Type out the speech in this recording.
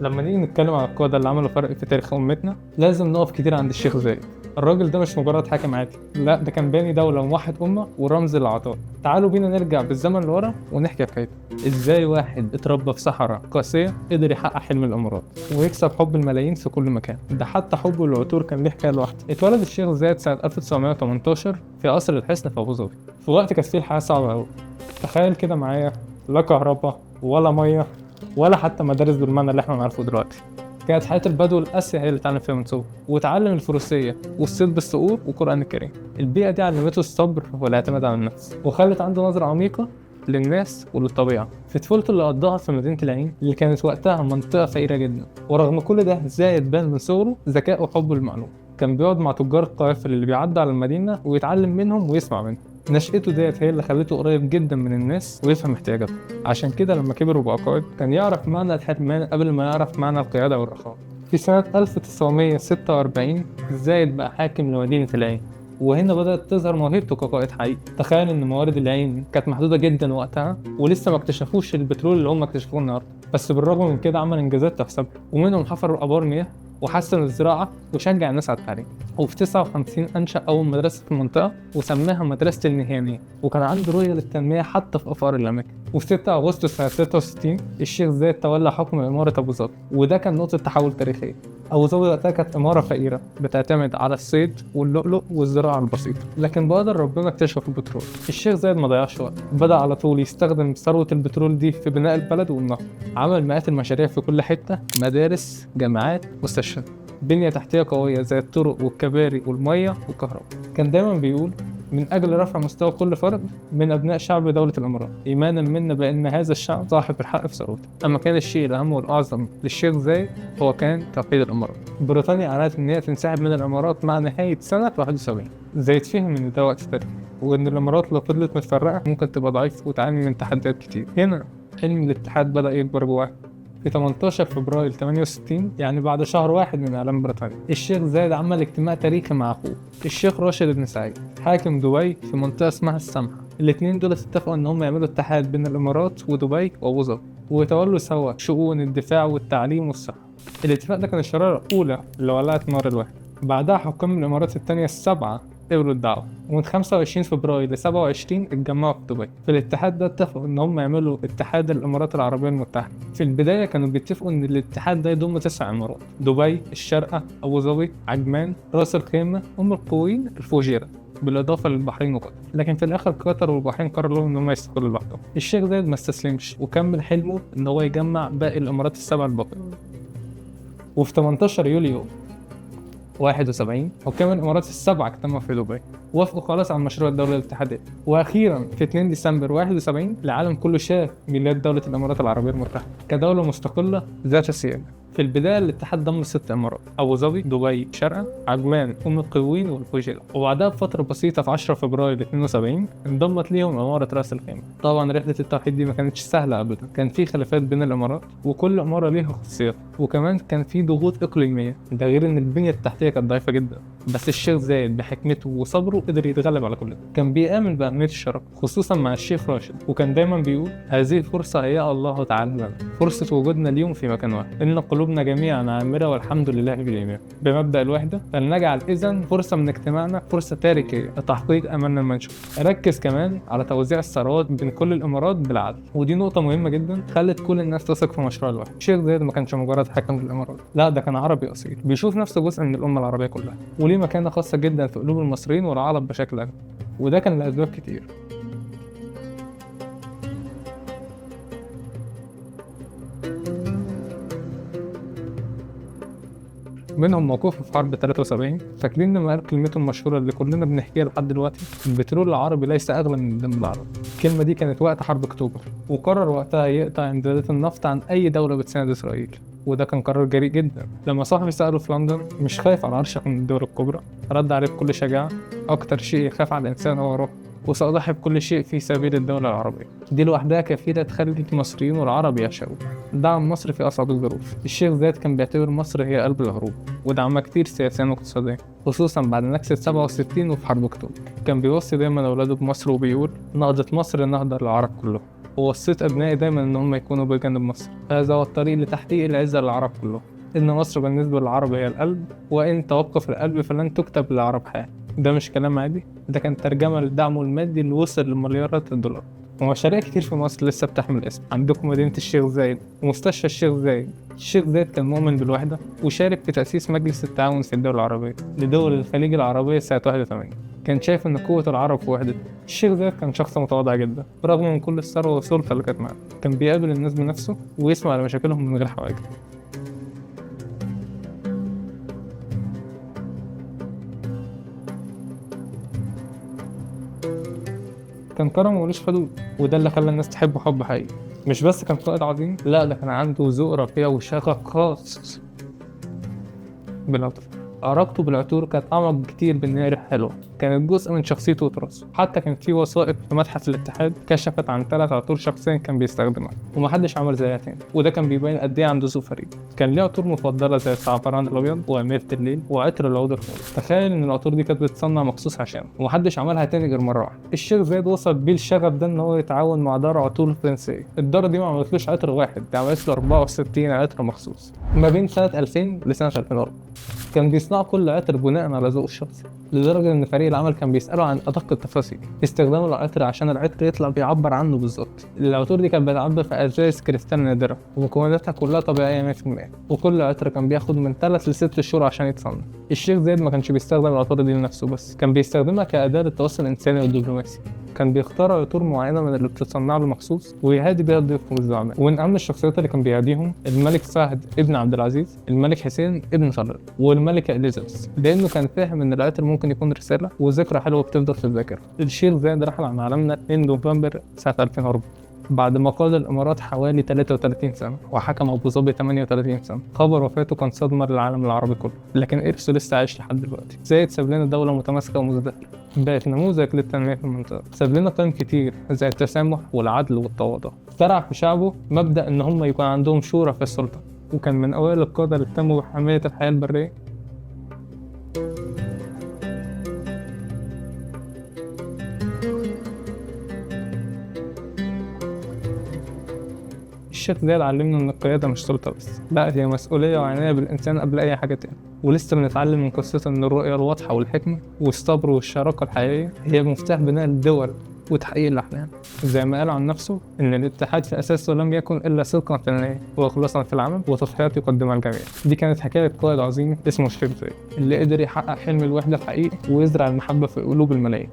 لما نيجي نتكلم عن القادة اللي عملوا فرق في تاريخ أمتنا لازم نقف كتير عند الشيخ زايد. الراجل ده مش مجرد حاكم عادي، لا ده كان باني دولة وموحد أمة ورمز للعطاء. تعالوا بينا نرجع بالزمن لورا ونحكي حكايته. إزاي واحد اتربى في صحراء قاسية قدر يحقق حلم الإمارات ويكسب حب الملايين في كل مكان. ده حتى حبه للعطور كان ليه حكاية لوحده. اتولد الشيخ زايد سنة 1918 في قصر الحصن في أبو ظبي، في وقت كانت فيه الحياة صعبة أوي. تخيل كده معايا، لا كهرباء ولا مية ولا حتى مدارس بالمعنى اللي احنا نعرفه دلوقتي. كانت حياة البدو القاسية هي اللي اتعلم فيها من صغره، واتعلم الفروسية والصيد بالصقور والقرآن الكريم. البيئة دي علمته الصبر والاعتماد على النفس، وخلت عنده نظرة عميقة للناس وللطبيعة. في طفولته اللي قضاها في مدينة العين اللي كانت وقتها منطقة فقيرة جدا، ورغم كل ده زايد بان من صغره ذكاء وحب للمعلومة. كان بيقعد مع تجار القوافل اللي بيعدوا على المدينة ويتعلم منهم ويسمع منهم. نشأته ديت هي اللي خلته قريب جدا من الناس ويفهم احتياجاتهم. عشان كده لما كبر وبقى قائد كان يعرف معنى الحرمان قبل ما يعرف معنى القيادة والرخاء. في سنة 1946 زايد بقى حاكم لمدينة العين، وهنا بدأت تظهر موهبته كقائد حقيقي. تخيل إن موارد العين كانت محدودة جدا وقتها، ولسه ما اكتشفوش البترول اللي هم اكتشفوه النهارده، بس بالرغم من كده عمل إنجازات تحسب، ومنهم حفروا آبار مياه وحسن الزراعة وشجع الناس على التعليم. وفي 59 أنشأ أول مدرسة في المنطقة وسماها مدرسة النهيانية، وكان عنده رؤية للتنمية حتى في أفقار الأماكن. وفي 6 أغسطس سنة 66 الشيخ زايد تولى حكم إمارة أبو ظبي، وده كان نقطة تحول تاريخية. أبو ظبي وقتها كانت إمارة فقيرة بتعتمد على الصيد واللؤلؤ والزراعة البسيطة، لكن بقدر ربنا اكتشف البترول. الشيخ زايد ما ضيعش وقت، بدأ على طول يستخدم ثروة البترول دي في بناء البلد والنهر. عمل مئات المشاريع في كل حتة، مدارس، جامعات، مستشفيات، بنية تحتية قوية زي الطرق والكباري والمية والكهرباء. كان دايما بيقول: من أجل رفع مستوى كل فرد من أبناء شعب دولة الإمارات، إيمانا منا بأن هذا الشعب صاحب الحق في ثروته. أما كان الشيء الأهم والأعظم للشيخ زايد هو كان توحيد الإمارات. بريطانيا أعلنت إن هي تنسحب من الإمارات مع نهاية سنة 71. زايد فهم إن ده وقت تاريخي، وإن الإمارات لو فضلت متفرقة ممكن تبقى ضعيفة وتعاني من تحديات كتير. هنا حلم الاتحاد بدأ يكبر جواه. في 18 فبراير 68، يعني بعد شهر واحد من إعلان بريطانيا، الشيخ زايد عمل اجتماع تاريخي مع أخوه الشيخ راشد بن سعيد حاكم دبي في منطقة اسمها السمحة. الاتنين دول اتفقوا إن هم يعملوا اتحاد بين الإمارات ودبي وأبو ظبي، ويتولوا سوا شؤون الدفاع والتعليم والصحة. الاتفاق ده كان الشرارة الأولى اللي ولعت نار الوحدة. بعدها حكام الإمارات التانية السبعة قبلوا الدعوة، ومن 25 فبراير ل 27 اتجمعوا في دبي. في الاتحاد ده اتفقوا ان هم يعملوا اتحاد الامارات العربية المتحدة. في البداية كانوا بيتفقوا ان الاتحاد ده يضم 9 امارات: دبي، الشارقة، ابو ظبي، عجمان، راس الخيمة، ام القوين، الفوجيرة، بالاضافه للبحرين وقطر. لكن في الاخر قطر والبحرين قرروا ان هم يستقلوا لوحدهم. الشيخ زايد ما استسلمش وكمل حلمه ان هو يجمع باقي الامارات السبع الباقية. وفي 18 يوليو 71 حكام الامارات السبعه اجتمعوا في دبي، وافقوا خلاص على مشروع الدوله الاتحاديه. واخيرا في 2 ديسمبر 71 العالم كله شاف ميلاد دوله الامارات العربيه المتحده كدوله مستقله ذات سياده. في البدايه الاتحاد ضم 6 امارات: ابو ظبي، دبي، شارقة، عجمان، ام القوين، والفوجيرة. وبعدها بفتره بسيطه في 10 فبراير 72 انضمت ليهم اماره راس الخيمه. طبعا رحله التوحيد دي ما كانتش سهله ابدا، كان في خلافات بين الامارات وكل اماره ليها خصوصيات، وكمان كان في ضغوط اقليميه، ده غير ان البنيه التحتيه كانت ضعيفه جدا. بس الشيخ زايد بحكمته وصبره قدر يتغلب على كل ده. كان بيآمن بأهمية الشراكة خصوصا مع الشيخ راشد، وكان دايما بيقول: هذه فرصة هيأ الله تعالى لنا، فرصة وجودنا اليوم في مكان واحد، إن قلوبنا جميعا عامرة والحمد لله بالإيمان. بمبدأ الوحدة فلنجعل إذن فرصة من اجتماعنا فرصة تاريخية لتحقيق أملنا المنشود. ركز كمان على توزيع الثروات بين كل الإمارات بالعدل، ودي نقطة مهمة جدا خلت كل الناس تثق في مشروع الوحدة. الشيخ زايد ما كانش مجرد حاكم للإمارات، لا ده كان عربي أصيل بيشوف نفسه جزء من الأمة العربية كلها، وليه مكانة خاصة جدا في قلوب المصريين والعرب بشكل عام، وده كان لأسباب كتير. منهم موقفه في حرب 73. فاكرين لما قال كلمته المشهورة اللي كلنا بنحكيها لحد دلوقتي: البترول العربي ليس أغلى من الدم العربي. الكلمة دي كانت وقت حرب أكتوبر، وقرر وقتها يقطع إمدادات النفط عن أي دولة بتساند إسرائيل، وده كان قرار جريء جدا. لما صاحبي سأله في لندن: مش خايف على عرشك من الدول الكبرى؟ رد عليه بكل شجاعة: أكتر شيء يخاف على الإنسان هو روحه، وسأضحي بكل شيء في سبيل الدولة العربية. دي لوحدها كفيلة تخلي المصريين والعرب يعشقوا. دعم مصر في أصعب الظروف. الشيخ زايد كان بيعتبر مصر هي قلب الهروب، ودعمها كتير سياسيا واقتصاديا، خصوصا بعد نكسة 67 وفي حرب أكتوبر. كان بيوصي دايما أولاده بمصر وبيقول: نهضة مصر نهضة للعرب كلهم. ووصيت أبنائي دايما إن هم يكونوا بجانب مصر، هذا هو الطريق لتحقيق العزة للعرب كلهم. إن مصر بالنسبة للعرب هي القلب، وإن توقف القلب فلن تكتب للعرب حياة. ده مش كلام عادي، ده كان ترجمة لدعمه المادي اللي وصل لمليارات الدولار. ومشاريع كتير في مصر لسه بتحمل اسم. عندكم مدينة الشيخ زايد ومستشفى الشيخ زايد. الشيخ زايد كان مؤمن بالوحدة، وشارك في تأسيس مجلس التعاون في الدول العربية لدول الخليج العربية سنة 81. كان شايف إن قوة العرب في وحدة. الشيخ زايد كان شخص متواضع جدا برغم من كل الثروة والسلطة اللي كانت معاه. كان بيقابل الناس بنفسه ويسمع لمشاكلهم من غير حواجز. كان كرمه ملوش حدود، وده اللي خلى الناس تحبه حب حقيقي. مش بس كان قائد عظيم، لا ده كان عنده ذوق رفيع وشغف خاص بالعطر. علاقته بالعطور كانت أعمق بكتير من إن هي ريحة حلوة، كانت جزء من شخصيته وتراثه. حتى كان في وثائق في متحف الاتحاد كشفت عن 3 عطور شخصيا كان بيستخدمها ومحدش عمل زيها تاني، وده كان بيبين قد إيه عنده ذوق فريد. كان ليه عطور مفضلة زي الزعفران الأبيض وأميرة الليل وعطر العود الخالص. تخيل إن العطور دي كانت بتتصنع مخصوص عشانه ومحدش عملها تاني غير مرة واحدة. الشيخ زايد وصل بيه الشغف ده إن هو يتعاون مع دار عطور فرنسية. الدار دي ما عملتلوش عطر واحد، دي عملت له 64 عطر مخصوص ما بين سنة 2000 لسنة 2004. كان بيصنع كل عطر بناء على ذوقه الشخصي، لدرجة إن فريق العمل كان بيسأله عن أدق التفاصيل استخدامه للعطر عشان العطر يطلع بيعبر عنه بالظبط. العطور دي كانت بتعبر في أزايز كريستال نادرة ومكوناتها كلها طبيعية 100%، وكل عطر كان بياخد من 3 ل 6 شهور عشان يتصنع. الشيخ زايد ما كانش بيستخدم العطور دي لنفسه بس، كان بيستخدمها كأداة للتواصل الإنساني والدبلوماسي. كان بيختار عطور معينة من اللي بتتصنع له مخصوص ويهادي بيها الضيوف والزعماء. ومن أهم الشخصيات اللي كان بيهاديهم الملك فهد ابن عبد العزيز، الملك حسين ابن طلال، والملكة إليزابيث، لأنه كان فاهم إن العطر ممكن يكون رسالة وذكرى حلوة بتفضل في الذاكرة. الشيخ زايد رحل عن عالمنا 2 نوفمبر سنة 2004 بعد ما قاد الإمارات حوالي 33 سنة وحكم أبو ظبي 38 سنة. خبر وفاته كان صدمة للعالم العربي كله، لكن إرثه لسه عايش لحد دلوقتي. زايد ساب لنا دولة متماسكة ومزدهرة، بقت نموذج للتنمية في المنطقة. ساب لنا قيم كتير زي التسامح والعدل والتواضع. زرع في شعبه مبدأ إن هم يكون عندهم شورى في السلطة، وكان من أوائل القادة اللي اهتموا بحماية الحياة البرية. الشيخ زايد علمنا إن القيادة مش سلطة بس، لا هي مسؤولية وعناية بالإنسان قبل أي حاجة تاني. ولسه بنتعلم من قصته إن الرؤية الواضحة والحكمة والصبر والشراكة الحقيقية هي مفتاح بناء الدول وتحقيق الأحلام. زي ما قال عن نفسه إن الاتحاد في أساسه لم يكن إلا صدقا في النية وإخلاصا في العمل وتضحيات يقدمها الجميع. دي كانت حكاية قائد عظيم اسمه الشيخ زايد اللي قدر يحقق حلم الوحدة الحقيقي ويزرع المحبة في قلوب الملايين.